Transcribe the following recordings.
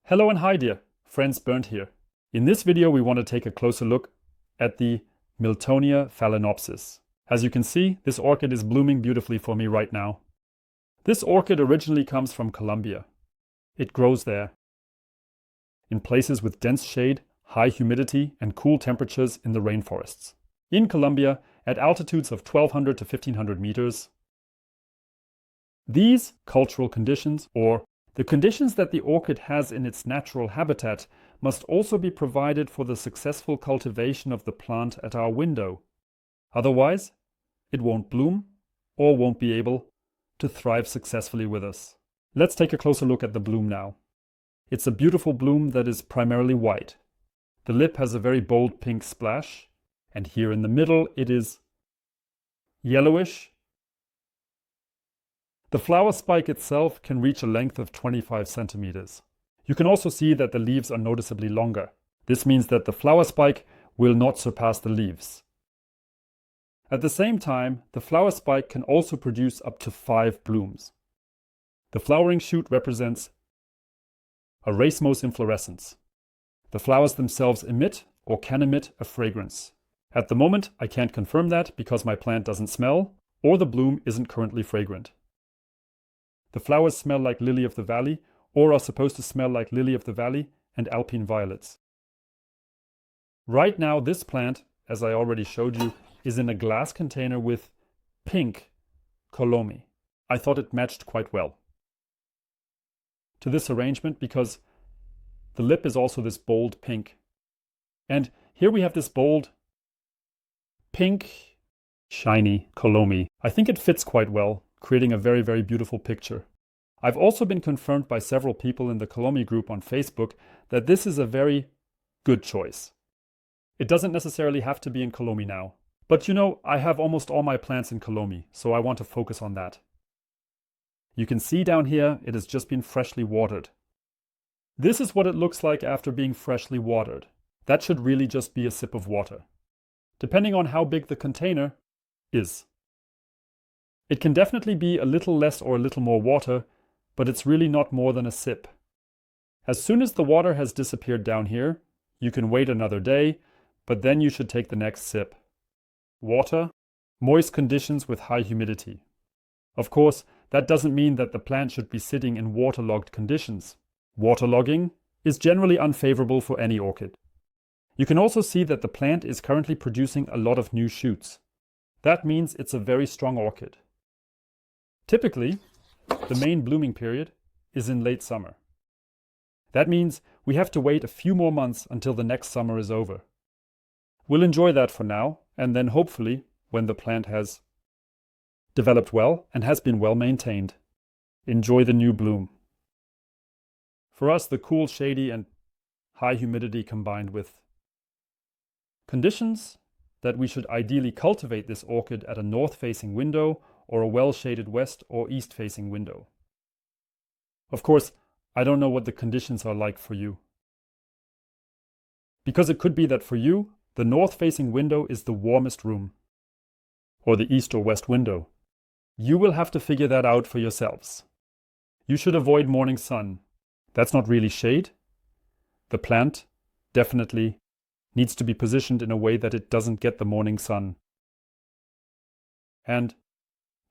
Hello and hi dear friends, Bernd here. In this video we want to take a closer look at the Miltonia phalaenopsis. As you can see, this orchid is blooming beautifully for me right now. This orchid originally comes from Colombia. It grows there in places with dense shade, high humidity and cool temperatures in the rainforests. In Colombia, at altitudes of 1200 to 1500 meters, these cultural conditions, or the conditions that the orchid has in its natural habitat, must also be provided for the successful cultivation of the plant at our window. Otherwise, it won't bloom or won't be able to thrive successfully with us. Let's take a closer look at the bloom now. It's a beautiful bloom that is primarily white. The lip has a very bold pink splash, and here in the middle it is yellowish. The flower spike itself can reach a length of 25 centimeters. You can also see that the leaves are noticeably longer. This means that the flower spike will not surpass the leaves. At the same time, the flower spike can also produce up to 5 blooms. The flowering shoot represents a racemose inflorescence. The flowers themselves emit or can emit a fragrance. At the moment, I can't confirm that because my plant doesn't smell or the bloom isn't currently fragrant. The flowers smell like lily of the valley, or are supposed to smell like lily of the valley and alpine violets. Right now, this plant, as I already showed you, is in a glass container with pink Colomi. I thought it matched quite well to this arrangement because the lip is also this bold pink. And here we have this bold pink, shiny Colomi. I think it fits quite well, creating a very, very beautiful picture. I've also been confirmed by several people in the Colomi group on Facebook that this is a very good choice. It doesn't necessarily have to be in Colomi now. But you know, I have almost all my plants in Colomi, so I want to focus on that. You can see down here, it has just been freshly watered. This is what it looks like after being freshly watered. That should really just be a sip of water, depending on how big the container is. It can definitely be a little less or a little more water, but it's really not more than a sip. As soon as the water has disappeared down here, you can wait another day, but then you should take the next sip. Water, moist conditions with high humidity. Of course, that doesn't mean that the plant should be sitting in waterlogged conditions. Waterlogging is generally unfavorable for any orchid. You can also see that the plant is currently producing a lot of new shoots. That means it's a very strong orchid. Typically, the main blooming period is in late summer. That means we have to wait a few more months until the next summer is over. We'll enjoy that for now, and then hopefully, when the plant has developed well and has been well maintained, enjoy the new bloom. For us, the cool, shady and high humidity combined with conditions that we should ideally cultivate this orchid at a north-facing window or a well-shaded west or east-facing window. Of course, I don't know what the conditions are like for you. Because it could be that for you, the north-facing window is the warmest room, or the east or west window. You will have to figure that out for yourselves. You should avoid morning sun. That's not really shade. The plant definitely needs to be positioned in a way that it doesn't get the morning sun. And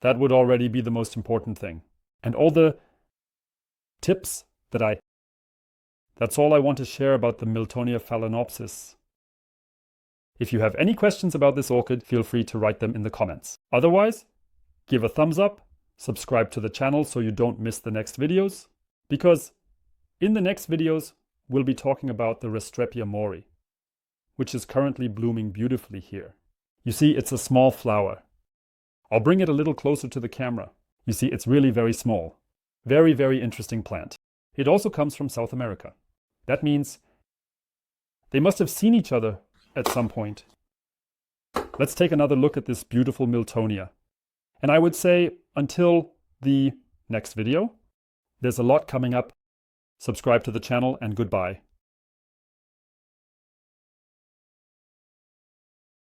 that would already be the most important thing. And all the tips that's all I want to share about the Miltonia phalaenopsis. If you have any questions about this orchid, feel free to write them in the comments. Otherwise, give a thumbs up, subscribe to the channel so you don't miss the next videos, because in the next videos, we'll be talking about the Restrepia mori, which is currently blooming beautifully here. You see, it's a small flower. I'll bring it a little closer to the camera. You see, it's really very small. Very, very interesting plant. It also comes from South America. That means they must have seen each other at some point. Let's take another look at this beautiful Miltonia. And I would say until the next video, there's a lot coming up. Subscribe to the channel and goodbye.